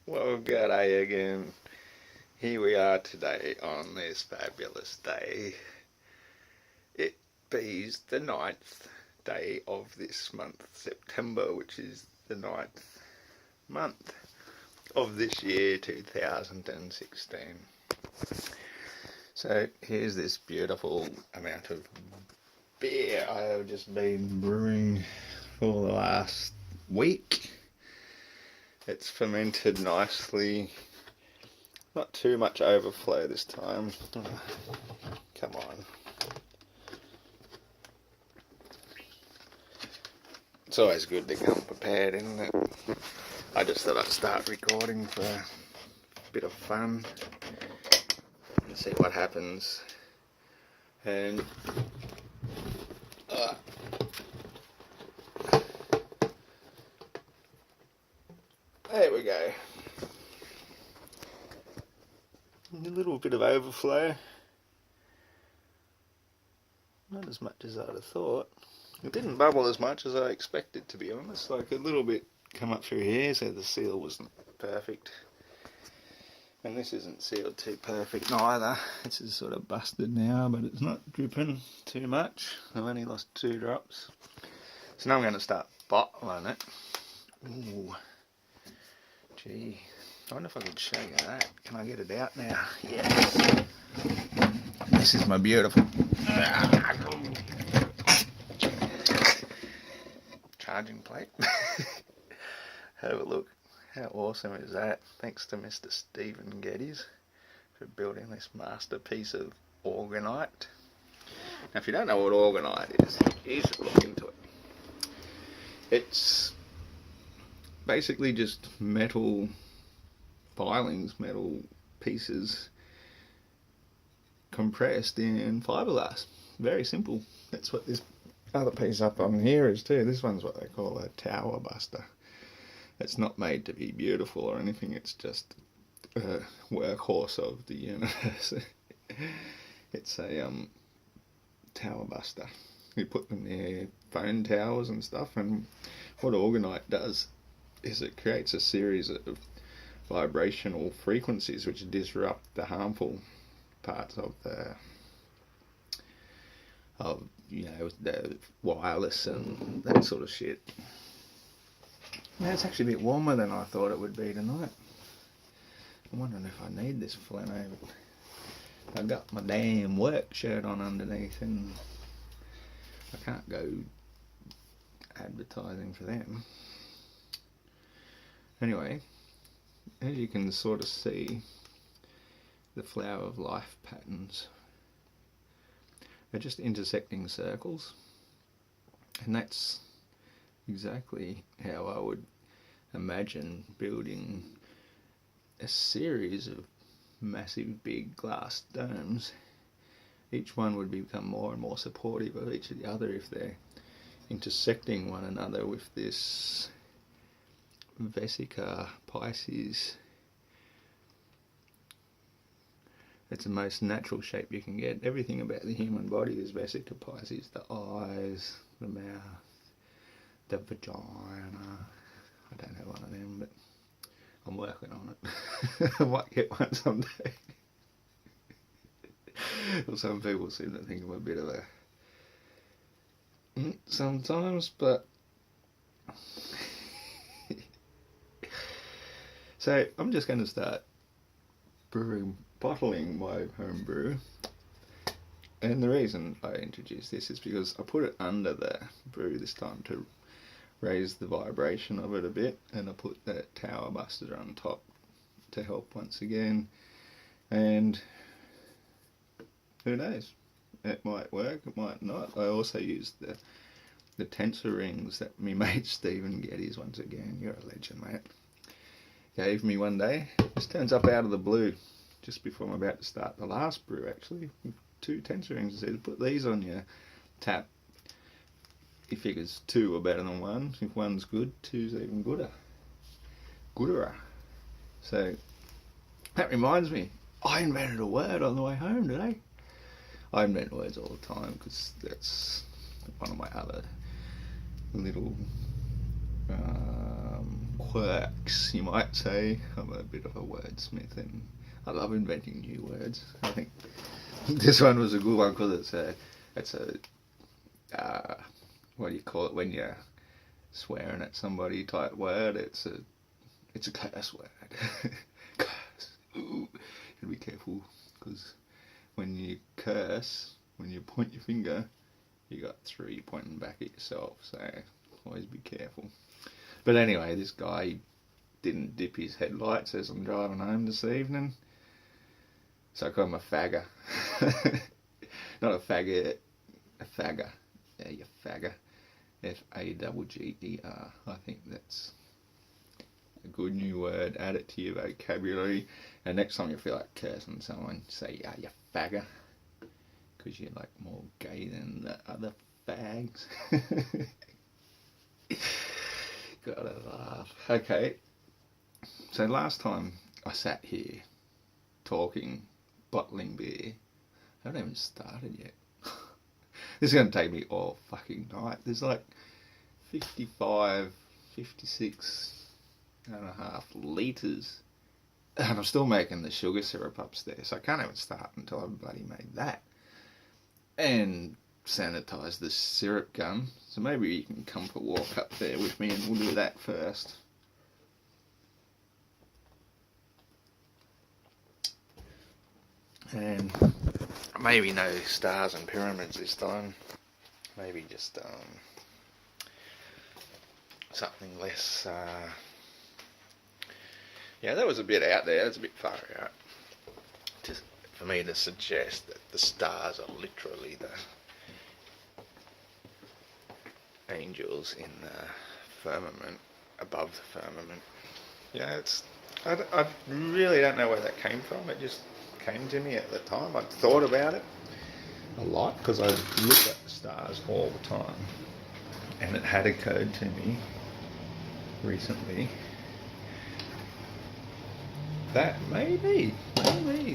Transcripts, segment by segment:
Well, g'day again. Here we are today on this fabulous day. It be's the 9th day of this month, September, which is the 9th month of this year, 2016. So here's this beautiful amount of beer I have just been brewing for the last week. It's fermented nicely. Not too much overflow this time. Come on. It's always good to come prepared, isn't it? I just thought I'd start recording for a bit of fun and see what happens. And there we go. A little bit of overflow. Not as much as I'd have thought. It didn't bubble as much as I expected, to be honest. Like a little bit come up through here, so the seal wasn't perfect. And this isn't sealed too perfect neither. This is sort of busted now, but it's not dripping too much. I've only lost 2 drops. So now I'm going to start bottling it. Ooh. Gee. I wonder if I can show you that. Can I get it out now? Yes. This is my beautiful charging plate. Have a look. How awesome is that? Thanks to Mr. Stephen Geddes for building this masterpiece of orgonite. Now, if you don't know what orgonite is, you should look into it. It's basically just metal filings, metal pieces compressed in fiberglass. Very simple. That's what this other piece up on here is too. This one's what they call a tower buster. It's not made to be beautiful or anything, it's just a workhorse of the universe. It's a tower buster. You put them near phone towers and stuff, and what orgonite does is it creates a series of vibrational frequencies which disrupt the harmful parts of the wireless and that sort of shit. Yeah, it's actually a bit warmer than I thought it would be tonight. I'm wondering if I need this flannel. I got my damn work shirt on underneath and I can't go advertising for them. Anyway, as you can sort of see, the flower of life patterns are just intersecting circles, and that's exactly how I would imagine building a series of massive big glass domes. Each one would become more and more supportive of each of the other if they're intersecting one another with this Vesica Pisces. It's the most natural shape you can get. Everything about the human body is Vesica Pisces. The eyes, the mouth, the vagina. I don't have one of them, but I'm working on it. I might get one someday. Well, some people seem to think I'm a bit of a sometimes, but so I'm just going to start bottling my home brew. And the reason I introduced this is because I put it under the brew this time to raise the vibration of it a bit, and I put that tower buster on top to help once again. And who knows, it might work, it might not. I also used the tensor rings that me mate Stephen Geddes, once again, you're a legend, mate, gave me one day. This turns up out of the blue just before I'm about to start the last brew, actually. 2 tensor rings. He said, put these on your tap. He figures 2 are better than 1. If 1's good, 2's even gooder. So that reminds me, I invented a word on the way home today. I invent words all the time because that's one of my other little quirks, you might say. I'm a bit of a wordsmith and I love inventing new words. I think this one was a good one because it's a what do you call it when you're swearing at somebody type word? It's a curse word. Curse. Ooh. You gotta be careful because when you curse, when you point your finger, you got three pointing back at yourself. So always be careful. But anyway, this guy didn't dip his headlights as I'm driving home this evening. So I call him a fagger. Not a faggot, a fagger. Yeah, you fagger. F-A-G-G-E-R. I think that's a good new word. Add it to your vocabulary. And next time you feel like cursing someone, say, yeah, you fagger. Because you're like more gay than the other fags. Gotta laugh. Okay. So last time I sat here talking, bottling beer. I haven't even started yet. This is going to take me all fucking night. There's like 55, 56 and a half litres. And I'm still making the sugar syrup upstairs. So I can't even start until I've bloody made that. And sanitise the syrup gun. So maybe you can come for a walk up there with me and we'll do that first. And maybe no stars and pyramids this time. Maybe just something less. Yeah, that was a bit out there. That's a bit far out. Just for me to suggest that the stars are literally the angels in the firmament, above the firmament. Yeah, I really don't know where that came from. It just came to me at the time. I'd thought about it a lot because I look at the stars all the time, and it had occurred to me recently that maybe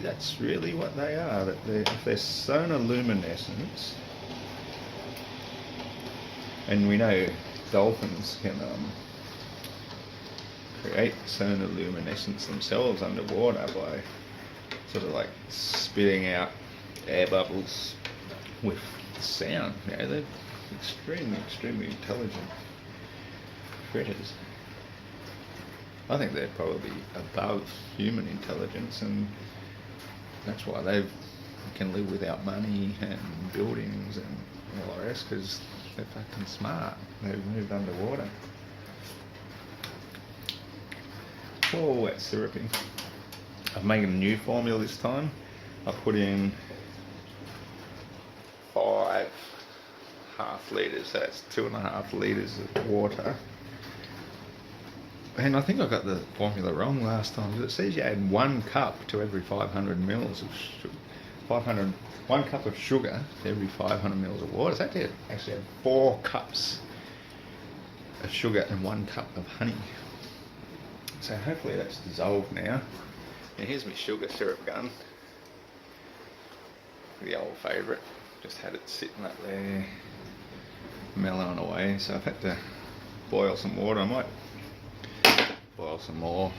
that's really what they are. That if they're sonoluminescence, and we know dolphins can create sonoluminescence themselves underwater by sort of like spitting out air bubbles with sound. Yeah, they're extremely intelligent critters. I think they're probably above human intelligence, and that's why they can live without money and buildings and all the rest, because they're fucking smart. They've moved underwater. Oh, that's syrupy. I've made a new formula this time. I put in 5 half litres, so that's 2.5 litres of water. And I think I got the formula wrong last time, because it says you add 1 cup to every 500 mils of sugar. 1 cup of sugar to every 500 mils of water. So I actually add 4 cups of sugar and 1 cup of honey. So hopefully that's dissolved now. And here's my sugar syrup gun. The old favourite. Just had it sitting up there, mellowing away. So I've had to boil some water. I might boil some more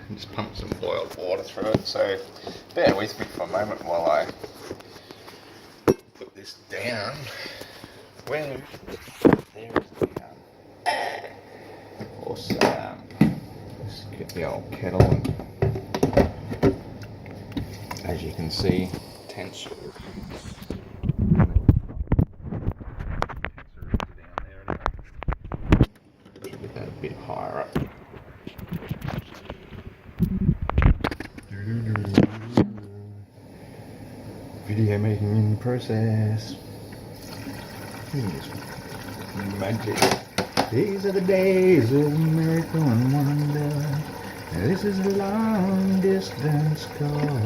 and just pump some boiled water through it. So bear with me for a moment while I put this down. Well, there is down. Awesome. Let's get the old kettle on. As you can see, tenser should get that a bit higher up. Video making in process. Magic. These are the days of miracle and wonder. This is a long distance call.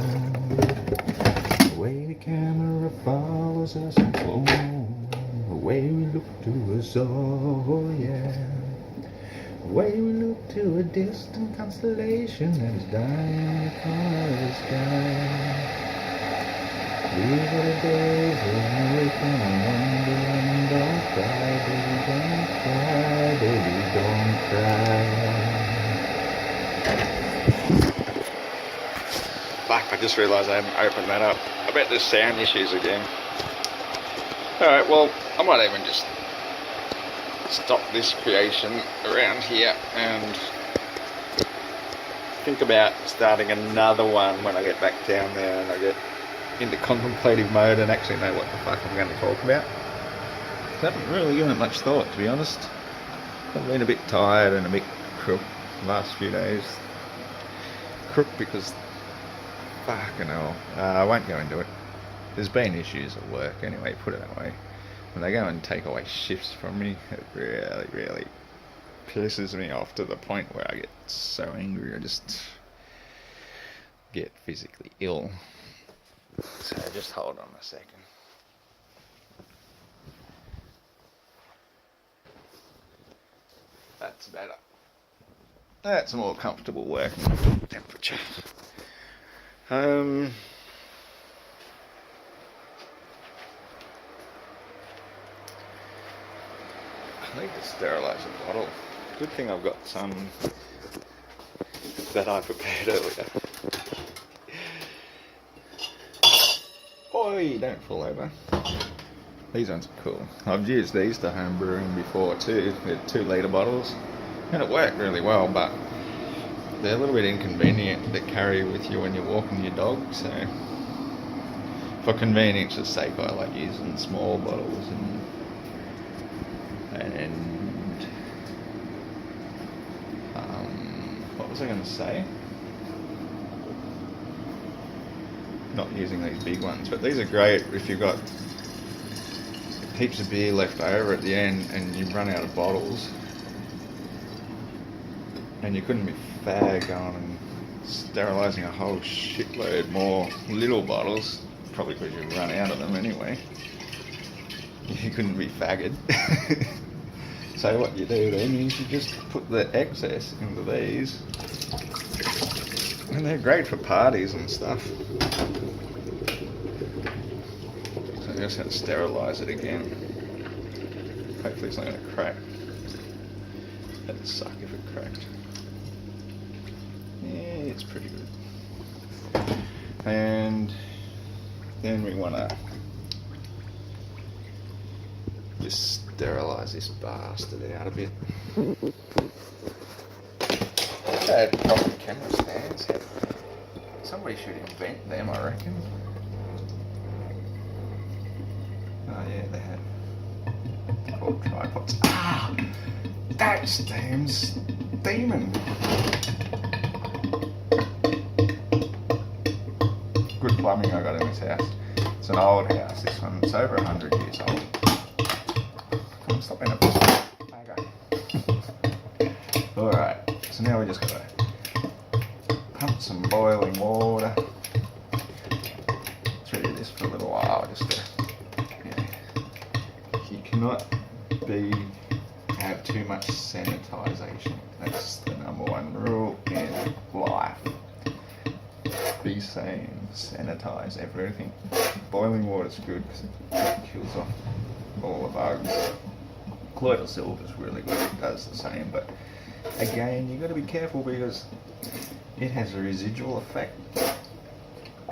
The way the camera follows us in slow mo. The way we look to us all, yeah. The way we look to a distant constellation that is dying in the corner of the sky. These are the days of miracle and wonder. And don't cry, baby, don't cry, baby, don't cry. Fuck, I just realised I haven't opened that up. I bet there's sound issues again. Alright, well, I might even just stop this creation around here and think about starting another one when I get back down there and I get into contemplative mode and actually know what the fuck I'm going to talk about. I haven't really given it much thought, to be honest. I've been a bit tired and a bit crook the last few days. Crook because, fucking hell, I won't go into it. There's been issues at work anyway, put it that way. When they go and take away shifts from me, it really, really pisses me off to the point where I get so angry I just get physically ill. So just hold on a second. That's better. That's more comfortable working temperature. I need to sterilise a bottle. Good thing I've got some that I prepared earlier. Oi, don't fall over. These ones are cool. I've used these to home brewing before too. They're 2 litre bottles. And it worked really well, but they're a little bit inconvenient to carry with you when you're walking your dog, so for convenience's sake I like using small bottles and what was I going to say? Not using these big ones, but these are great if you've got heaps of beer left over at the end and you run out of bottles and you couldn't be fair going and sterilising a whole shitload more little bottles, probably because you run out of them anyway. You couldn't be faggot. So what you do then is you just put the excess into these, and they're great for parties and stuff. So I just have to sterilise it again. Hopefully it's not going to crack. That'd suck if it cracked. Yeah, it's pretty good. And then we want to just sterilise this bastard out a bit. Had proper camera stands. Somebody should invent them, I reckon. Oh yeah, they had. They're called tripods. Ah! That's Dam's demon. Good plumbing I got in this house. It's an old house, this one. It's over 100 years old. Come on, stop in it. Okay. Alright, so now we just gotta pump some boiling water through this for a little while, just to, yeah. You cannot have too much sanitisation. That's the #1 rule in life. Be sane, sanitise everything. Boiling water's good because it kills off all the bugs. Colloidal silver is really good, it does the same, but again, you've got to be careful because it has a residual effect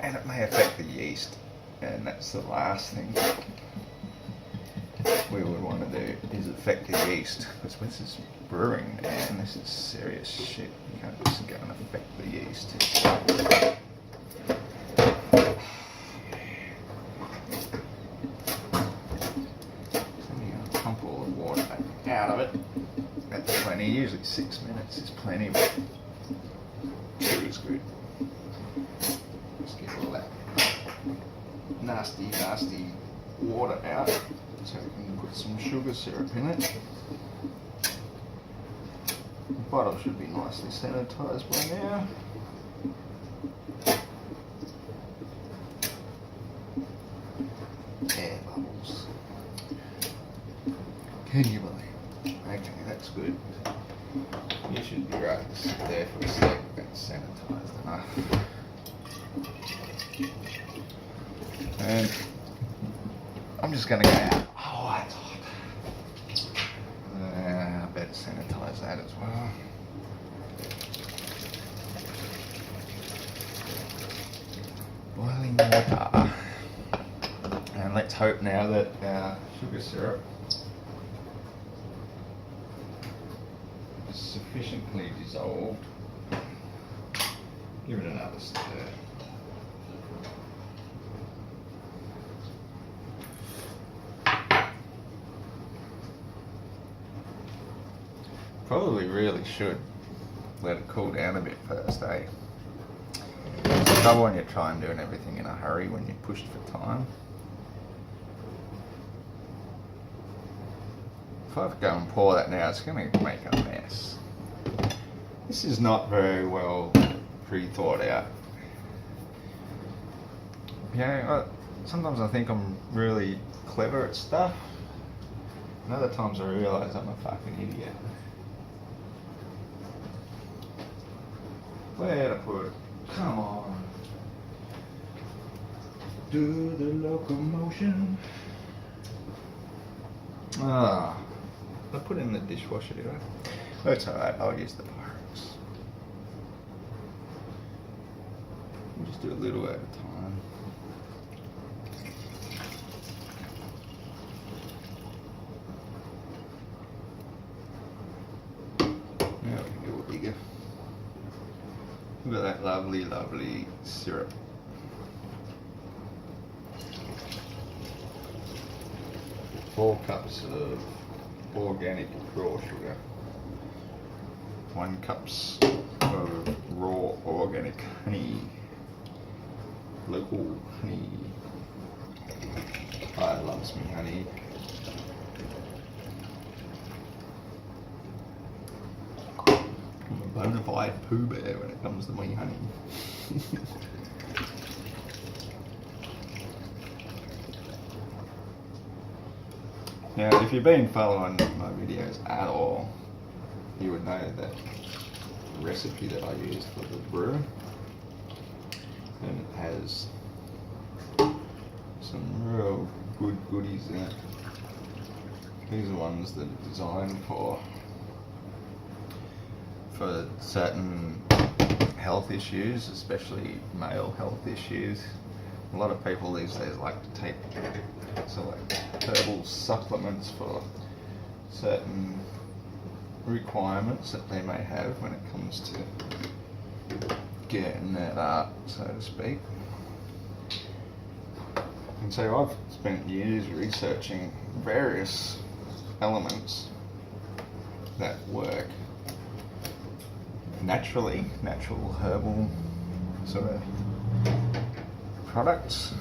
and it may affect the yeast, and that's the last thing we would want to do, is affect the yeast, because this is brewing, man, this is serious shit. You can't just go and affect the yeast. Out of it. That's plenty. Usually 6 minutes is plenty, but 2 is good. Just get all that nasty water out so we can put some sugar syrup in it. The bottle should be nicely sanitised by now. Air bubbles. Can you believe? Okay, that's good. You should be right to sit there for a sec. That's sanitised enough. And I'm just going to go out. Oh, that's hot. I better sanitise that as well. some water. And let's hope now that our sugar syrup is sufficiently dissolved. Give it another stir. Probably really should let it cool down a bit first, eh? It's the trouble when you try and doing everything in a hurry when you're pushed for time. If I go and pour that now, it's going to make a mess. This is not very well pre-thought out. Yeah, sometimes I think I'm really clever at stuff, and other times I realise I'm a fucking idiot. Where to put it? Come on. Do the locomotion. I put it in the dishwasher, did I? That's alright, I'll use the Pyrex. We'll just do a little at a time. Now we can go bigger. Look at that lovely, lovely syrup. Four cups of organic raw sugar. 1 cups of raw organic honey. Local honey. I loves me honey. I'm a bona fide Pooh Bear when it comes to my honey. Now, if you've been following my videos at all, you would know that the recipe that I used for the brew, and it has some real good goodies in it. These are ones that are designed for certain health issues, especially male health issues. A lot of people these days like to take herbal supplements for certain requirements that they may have when it comes to getting that up, so to speak. And so I've spent years researching various elements that work naturally, natural herbal sort of products.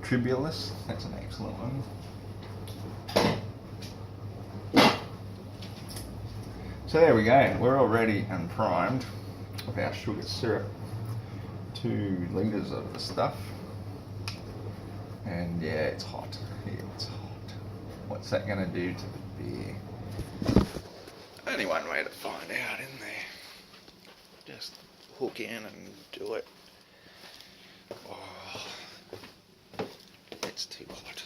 Tribulus, that's an excellent one. So there we go, we're all ready and primed with our sugar syrup. 2 litres of the stuff. And yeah, it's hot. It's hot. What's that going to do to the beer? Only one way to find out, isn't there? Just hook in and do it. Oh, it's too hot.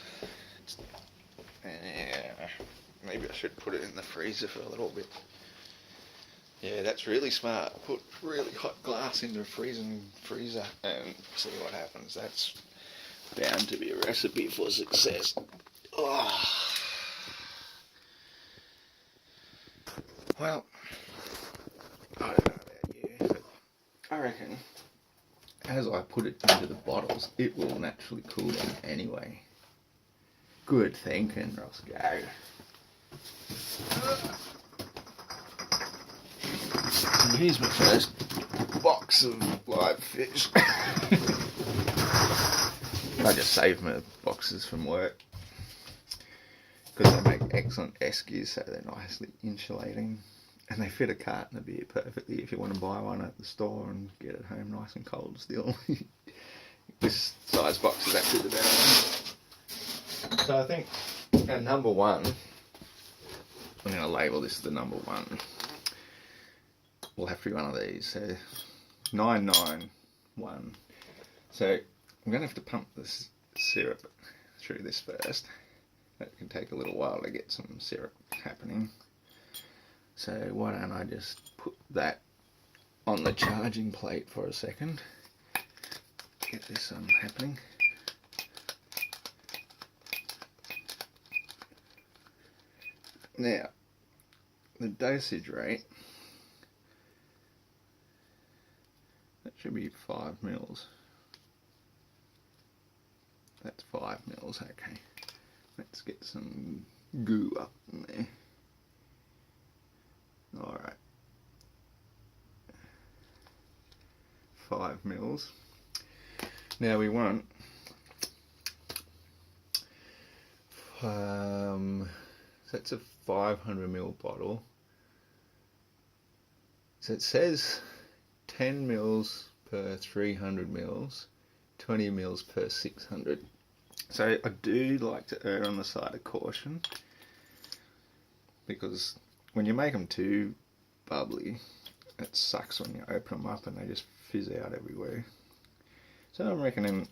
Yeah, maybe I should put it in the freezer for a little bit. Yeah, that's really smart. Put really hot glass into a freezer and see what happens. That's bound to be a recipe for success. Oh. Well, I don't know about you, but I reckon as I put it into the bottles, it will naturally cool down anyway. Good thinking, Roscoe. And here's my first box of live fish. I just save my boxes from work because they make excellent eskies, so they're nicely insulating, and they fit a carton of beer perfectly if you want to buy one at the store and get it home nice and cold still. This size box is actually the better one. So I think at number 1, I'm going to label this the number 1. Will have to be one of these. So 991. So I'm going to have to pump this syrup through this first. That can take a little while to get some syrup happening. So why don't I just put that on the charging plate for a second. get this happening. Now, the dosage rate, that should be 5 mils. That's 5 mils, okay. Let's get some goo up in there. Alright. 5 mils. Now we want that's a 500 ml bottle. So it says 10 mils per 300 mils, 20 mils per 600. So I do like to err on the side of caution, because when you make them too bubbly, it sucks when you open them up and they just fizz out everywhere. So I'm reckoning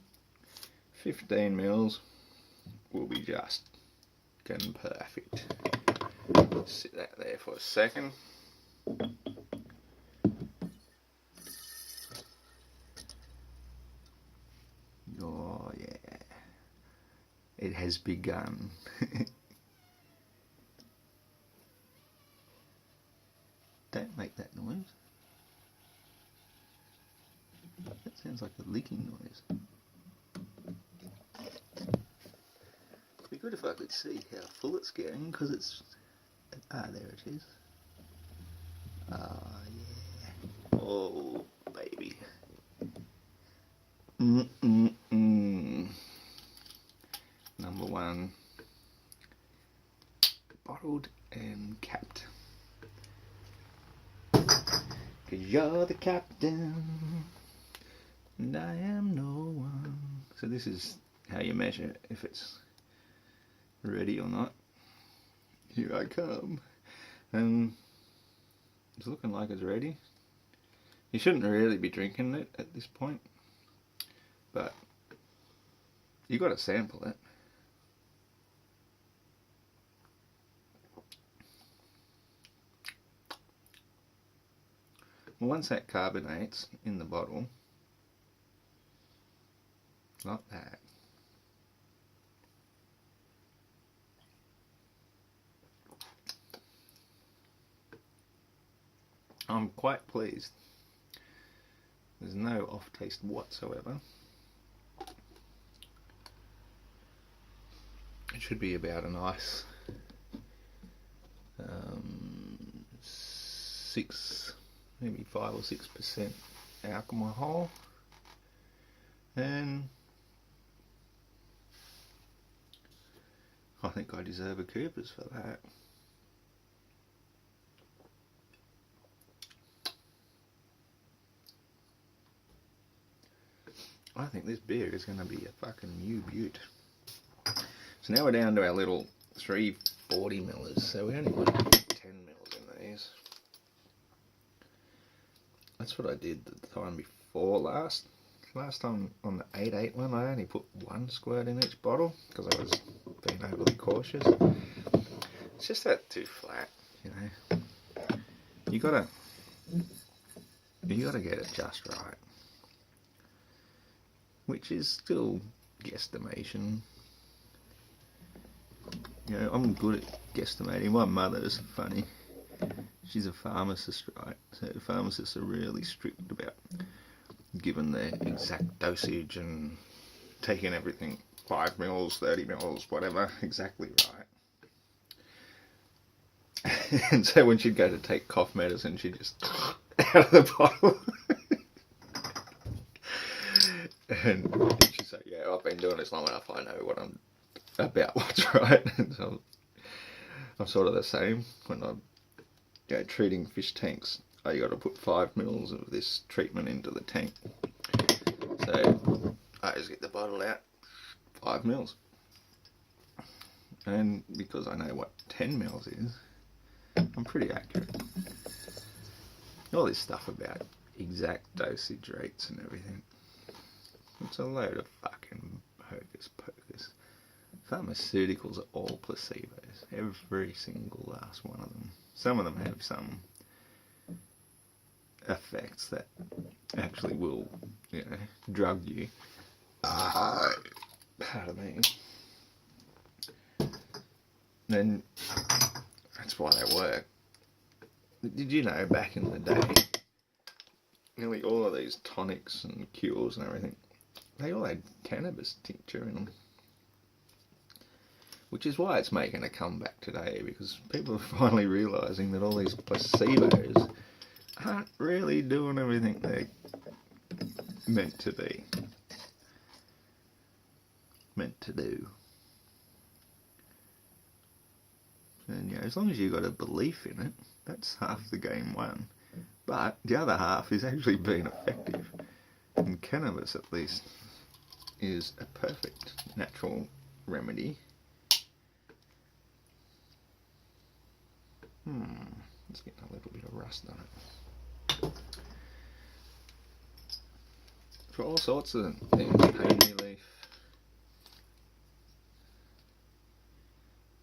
15 mils will be just getting perfect. Sit that there for a second. Oh yeah, it has begun. Don't make that noise. That sounds like a licking noise. It'd be good if I could see how full it's getting, because it's... Ah, there it is. Ah, yeah. Oh, baby. Number one. Bottled and capped. 'Cause you're the captain, and I am no one. So this is how you measure if it's ready or not. Here I come. It's looking like it's ready. You shouldn't really be drinking it at this point, but you got to sample it. Well, once that carbonates in the bottle, like that, I'm quite pleased. There's no off taste whatsoever. It should be about a nice 6, maybe 5 or 6% alcohol, and I think I deserve a Cooper's for that. I think this beer is going to be a fucking new beaut. So now we're down to our little 340 millers. So we only want 10 mils in these. That's what I did the time before last. Last time on the 8.8 one, I only put 1 squirt in each bottle because I was being overly cautious. It's just that too flat, you know. You gotta get it just right. Which is still guesstimation. You know, I'm good at guesstimating. My mother's funny. She's a pharmacist, right? So pharmacists are really strict about giving the exact dosage and taking everything 5 mils, 30 mils, whatever, exactly right. And so when she'd go to take cough medicine, she'd just out of the bottle. And she'd say, yeah, I've been doing this long enough, I know what I'm about, what's right. And so I'm sort of the same when I'm treating fish tanks. You got to put 5 mils of this treatment into the tank. So I just get the bottle out, 5 mils. And because I know what 10 mils is, I'm pretty accurate. All this stuff about exact dosage rates and everything, it's a load of fucking hocus pocus. Pharmaceuticals are all placebos. Every single last one of them. Some of them have some effects that actually will, drug you. Pardon me. Then that's why they work. Did you know back in the day, nearly all of these tonics and cures and everything, they all had cannabis tincture in them? Which is why it's making a comeback today, because people are finally realising that all these placebos aren't really doing everything they're meant to be. Meant to do. And as long as you've got a belief in it, that's half the game won. But the other half is actually being effective. And cannabis, at least, is a perfect natural remedy. It's getting a little bit of rust on it. For all sorts of things, pain relief.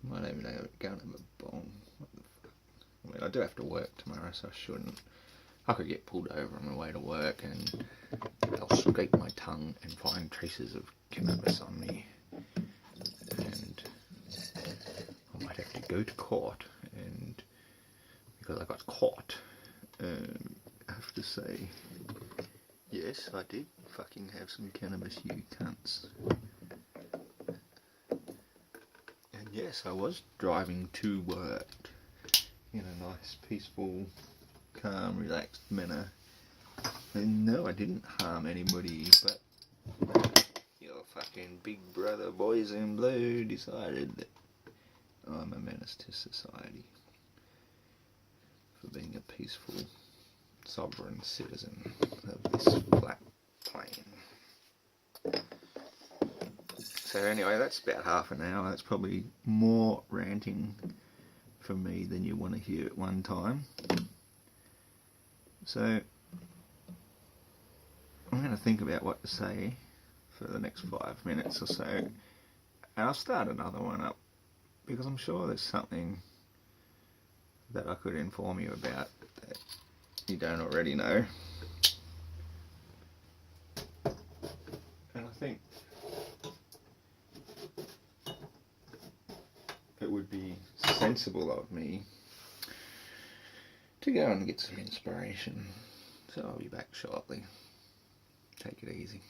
Might even go and have a bong. What the fuck? I mean, I do have to work tomorrow, so I shouldn't. I could get pulled over on my way to work and they'll scrape my tongue and find traces of cannabis on me. And I might have to go to court, and because I got caught, I have to say, yes, I did fucking have some cannabis, you cunts. And yes, I was driving to work in a nice, peaceful, calm, relaxed manner. And no, I didn't harm anybody, but your fucking big brother boys in blue decided that I'm a menace to society for being a peaceful, sovereign citizen of this flat plane. So anyway, that's about half an hour. That's probably more ranting from me than you want to hear at one time. So I'm going to think about what to say for the next 5 minutes or so, and I'll start another one up, because I'm sure there's something that I could inform you about that you don't already know. And I think it would be sensible of me to go and get some inspiration. So I'll be back shortly. Take it easy.